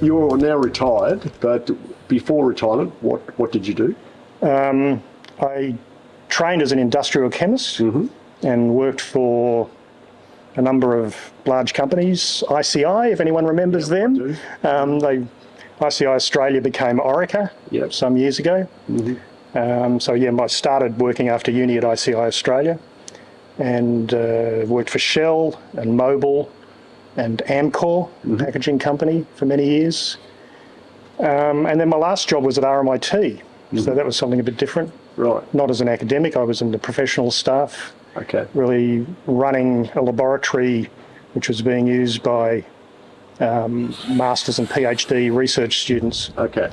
you're now retired, but before retirement, what did you do? I trained as an industrial chemist and worked for a number of large companies. ICI, if anyone remembers them. ICI Australia became Orica some years ago. I started working after uni at ICI Australia and worked for Shell and Mobil and Amcor, packaging company, for many years. And then my last job was at RMIT, so that was something a bit different. Right. Not as an academic, I was in the professional staff, Okay. really running a laboratory which was being used by masters and PhD research students. Okay.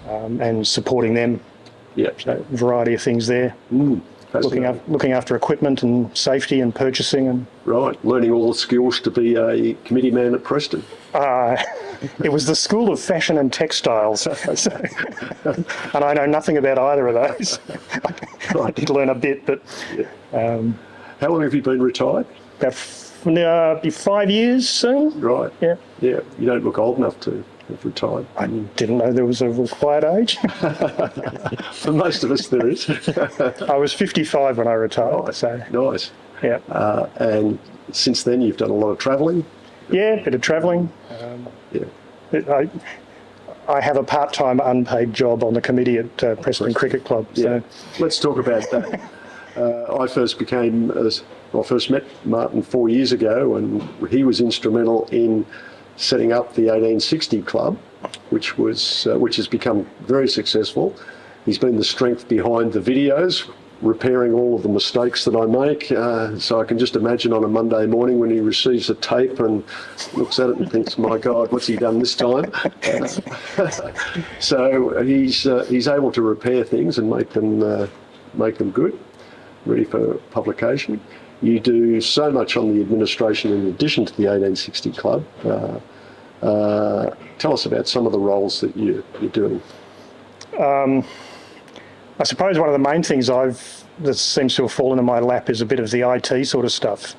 And supporting them. Yeah. So a variety of things there. Looking after equipment and safety and purchasing and. Right. Learning all the skills to be a committee man at Preston. It was the School of Fashion and Textiles, and I know nothing about either of those. I did learn a bit, but. How long have you been retired? About be 5 years soon. Right. Yeah. Yeah. You don't look old enough to have retired. I didn't know there was a required age. For most of us, there is. I was 55 when I retired. Nice. So. Nice. Yeah. And since then, you've done a lot of travelling. Yeah, a bit of travelling. I have a part-time unpaid job on the committee at Preston Cricket Club. So. Let's talk about that. I first met Martin 4 years ago, and he was instrumental in setting up the 1860 Club, which has become very successful. He's been the strength behind the videos, repairing all of the mistakes that I make. So I can just imagine on a Monday morning when he receives a tape and looks at it and thinks, "My God, what's he done this time?" So he's able to repair things and make them good, ready for publication. You do so much on the administration in addition to the 1860 Club. Tell us about some of the roles that you're doing. I suppose one of the main things that seems to have fallen in my lap is a bit of the IT sort of stuff.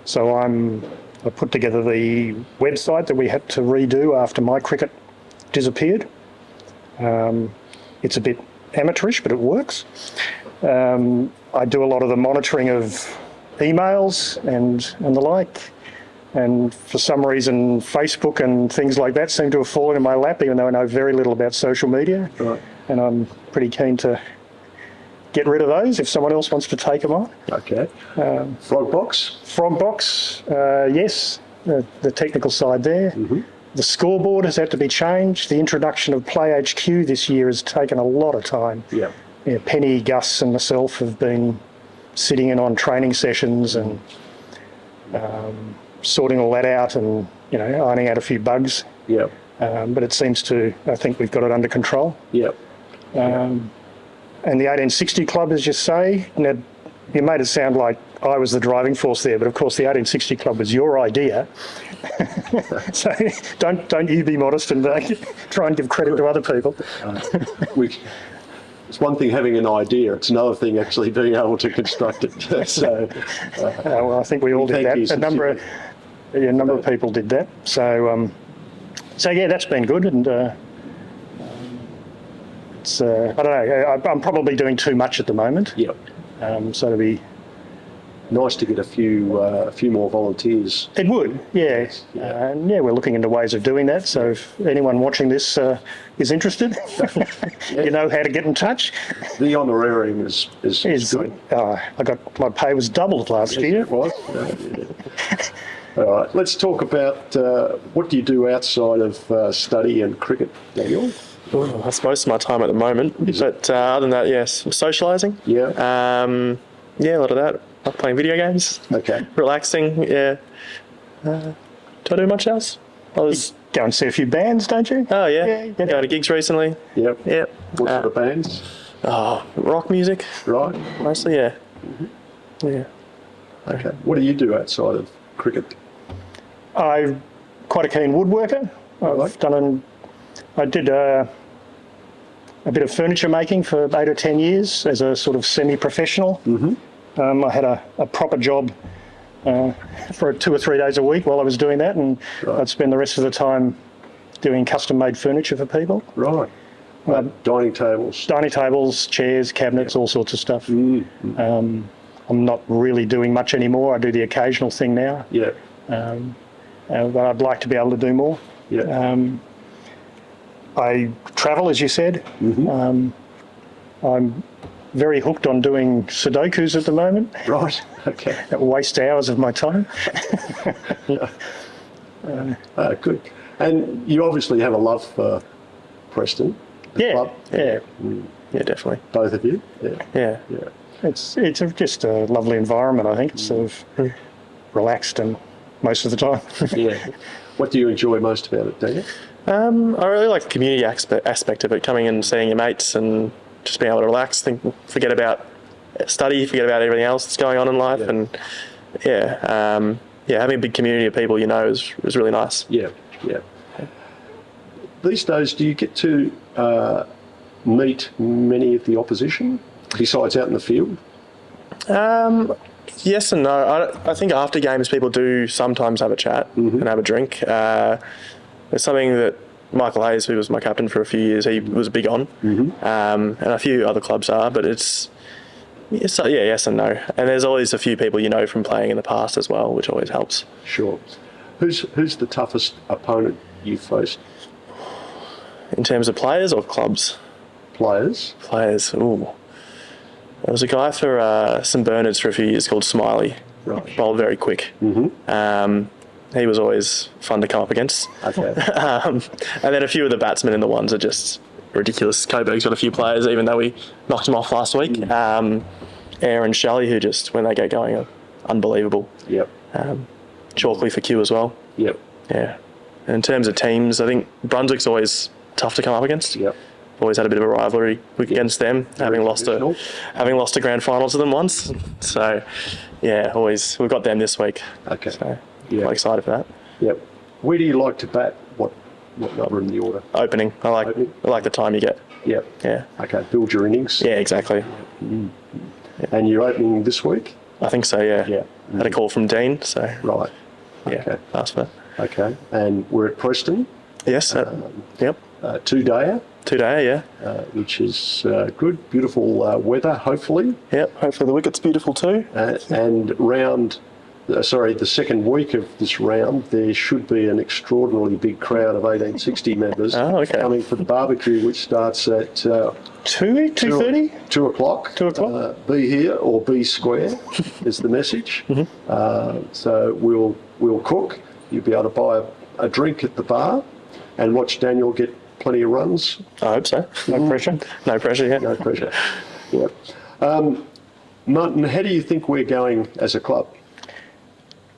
So I put together the website that we had to redo after my cricket disappeared. It's a bit amateurish, but it works. I do a lot of the monitoring of emails and the like. And for some reason, Facebook and things like that seem to have fallen in my lap, even though I know very little about social media. Right. And I'm pretty keen to get rid of those if someone else wants to take them on. Okay. Frogbox? Frogbox, yes, the technical side there. The scoreboard has had to be changed. The introduction of Play HQ this year has taken a lot of time. Yeah, Penny, Gus and myself have been sitting in on training sessions and sorting all that out and, ironing out a few bugs. Yeah. But it seems I think we've got it under control. Yeah. And the 1860 Club, as you say, you made it sound like I was the driving force there, but of course the 1860 Club was your idea. So don't you be modest and try and give credit to other people. It's one thing having an idea, it's another thing actually being able to construct it. So, well, I think we all did that. A number of people did that. So yeah, that's been good. And it's I don't know. I'm probably doing too much at the moment. Yep. So it'd be nice to get a few more volunteers. It would, yeah. And we're looking into ways of doing that. So if anyone watching this is interested, you know how to get in touch. The honorarium is good. My pay was doubled last year. It was. All right, let's talk about what do you do outside of study and cricket, Daniel? That's most of my time at the moment. But other than that, yes, socialising. Yeah. A lot of that. Like playing video games. Okay. Relaxing. Yeah. Do I do much else? You go and see a few bands, don't you? Oh yeah. Going to gigs recently. Yep. Yep. What sort of bands? Rock music. Right. Mostly, yeah. Yeah. Okay. What do you do outside of cricket? I'm quite a keen woodworker. I did a bit of furniture making for 8 or 10 years as a sort of semi-professional. I had a proper job for 2 or 3 days a week while I was doing that, and I'd spend the rest of the time doing custom-made furniture for people. Right. Dining tables. Dining tables, chairs, cabinets, all sorts of stuff. I'm not really doing much anymore. I do the occasional thing now. Yeah. But I'd like to be able to do more. Yeah. I travel, as you said. I'm very hooked on doing Sudokus at the moment. Right. Okay. That waste hours of my time. Good. And you obviously have a love for Preston. The club. Yeah. Yeah, definitely. Both of you. Yeah. It's just a lovely environment. I think it's sort of relaxed and most of the time. Yeah. What do you enjoy most about it, Daniel? I really like the community aspect of it, coming and seeing your mates and just being able to relax, forget about study, forget about everything else that's going on in life, and having a big community of people is really nice. Yeah. These days, do you get to meet many of the opposition besides out in the field? Yes and no. I think after games, people do sometimes have a chat and have a drink. It's something that Michael Hayes, who was my captain for a few years, he was big on, and a few other clubs are, but it's yes and no. And there's always a few people from playing in the past as well, which always helps. Sure. Who's the toughest opponent you've faced? In terms of players or clubs? Players. Ooh. There was a guy for St Bernard's for a few years called Smiley. Right. Bowled very quick. He was always fun to come up against. Okay. And then a few of the batsmen in the ones are just ridiculous. Coburg's got a few players, even though we knocked him off last week. Aaron Shelley, who just, when they get going, are unbelievable. Yep. Chalkley for Q as well. Yep. Yeah. And in terms of teams, I think Brunswick's always tough to come up against. Yep. Always had a bit of a rivalry against them, having lost a grand final to them once. So, yeah, we've got them this week. Okay. So, quite excited for that. Yep. Where do you like to bat? What number in the order? Opening. I like the time you get. Yep. Yeah. Okay. Build your innings. Yeah, exactly. And you're opening this week? I think so. Yeah. Yeah. Had a call from Dean. So. Right. Yeah. Okay. Asked for that. Okay. And we're at Preston. Yes. Yep. 2-dayer. 2-day, yeah. Which is good. Beautiful weather, hopefully. Yep. Hopefully the wicket's beautiful too. And the second week of this round, there should be an extraordinarily big crowd of 1860 members coming for the barbecue, which starts at 2:30? 2 o'clock. 2 o'clock. Be here or be square is the message. So we'll cook. You'll be able to buy a drink at the bar and watch Daniel get plenty of runs. I hope so. No pressure? No pressure, yeah. No pressure. Yeah. Martin, how do you think we're going as a club?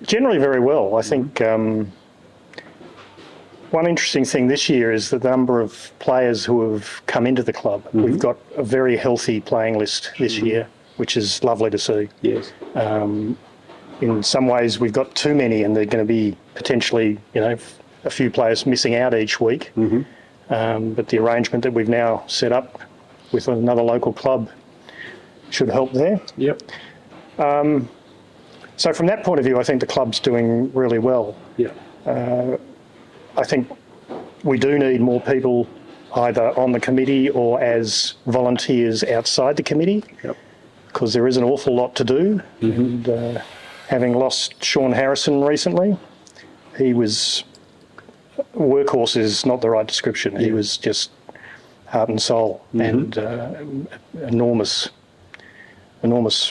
Generally very well. I think one interesting thing this year is the number of players who have come into the club. We've got a very healthy playing list this year, which is lovely to see. Yes. In some ways, we've got too many, and they're going to be potentially, a few players missing out each week. But the arrangement that we've now set up with another local club should help there. Yep. So from that point of view, I think the club's doing really well. Yeah. I think we do need more people either on the committee or as volunteers outside the committee, because there is an awful lot to do. And having lost Sean Harrison recently, he was... workhorse is not the right description. He was just heart and soul, and enormous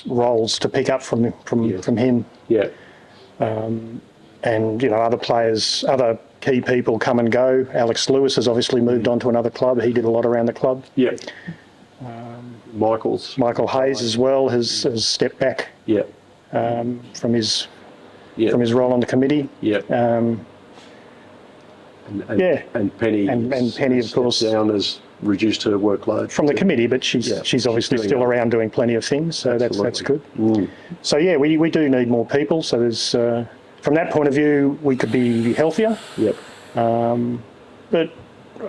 roles to pick up from him. Yeah. And other players, other key people come and go. Alex Lewis has obviously moved on to another club. He did a lot around the club. Yeah. Michael Hayes as well has stepped back. Yeah. From his role on the committee. Yeah. And Penny. And Penny, of course, down has reduced her workload from the committee, but she's obviously still around doing plenly of things. So that's good. So we do need more people. So there's from that point of view, we could be healthier. Yep. But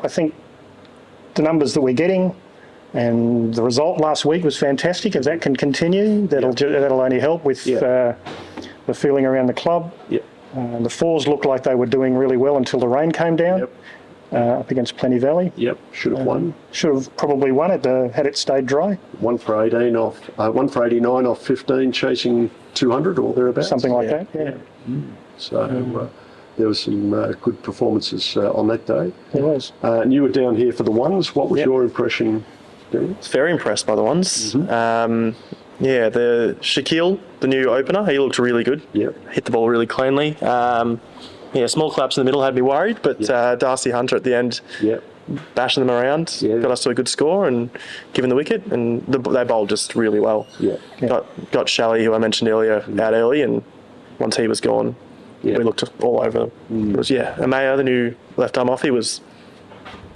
I think the numbers that we're getting and the result last week was fantastic. If that can continue, that'll only help with the feeling around the club. Yep. The fours looked like they were doing really well until the rain came down. Yep. up against Plenty Valley. Yep, should have won. Should have probably won it had it stayed dry. 1 for 18 off, 1 for 89 off 15, chasing 200 or thereabouts. Something like that, yeah. So there was some good performances on that day. There was. And you were down here for the ones. What was your impression, Daniel? I was very impressed by the ones. Yeah, the Shaquille, the new opener, he looked really good. Yep. Hit the ball really cleanly. Yeah, small collapse in the middle had me worried, but Darcy Hunter at the end Yep. bashing them around, got us to a good score and given the wicket, and they bowled just really well. Yeah. Got Shelley, who I mentioned earlier, out early, and once he was gone, we looked all over them. It was, Amaya, the new left arm off, he was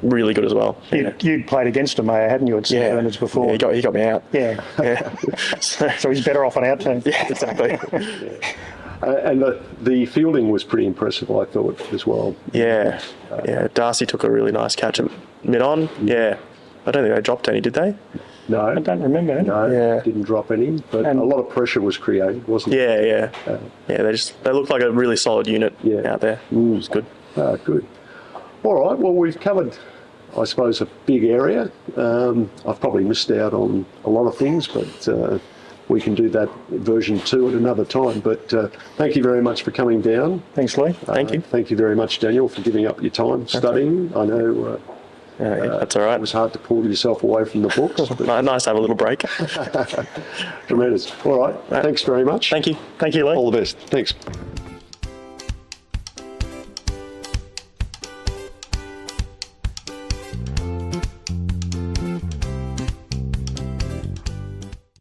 really good as well. You'd played against Amaya, hadn't you, at St Bernard's before? Yeah, he got me out. Yeah. So he's better off on our team. Yeah, exactly. And the fielding was pretty impressive, I thought, as well. Yeah. Darcy took a really nice catch at mid-on. Yeah. I don't think they dropped any, did they? No. I don't remember. No, didn't drop any, but a lot of pressure was created, wasn't it? Yeah, they looked like a really solid unit out there. It was good. Good. All right, well, we've covered, I suppose, a big area. I've probably missed out on a lot of things, but we can do that version 2 at another time. But thank you very much for coming down. Thanks, Lee. Thank you. Thank you very much, Daniel, for giving up your time studying. I know That's all right. it was hard to pull yourself away from the books. But Nice to have a little break. tremendous. All right, thanks very much. Thank you. Thank you, Lee. All the best. Thanks.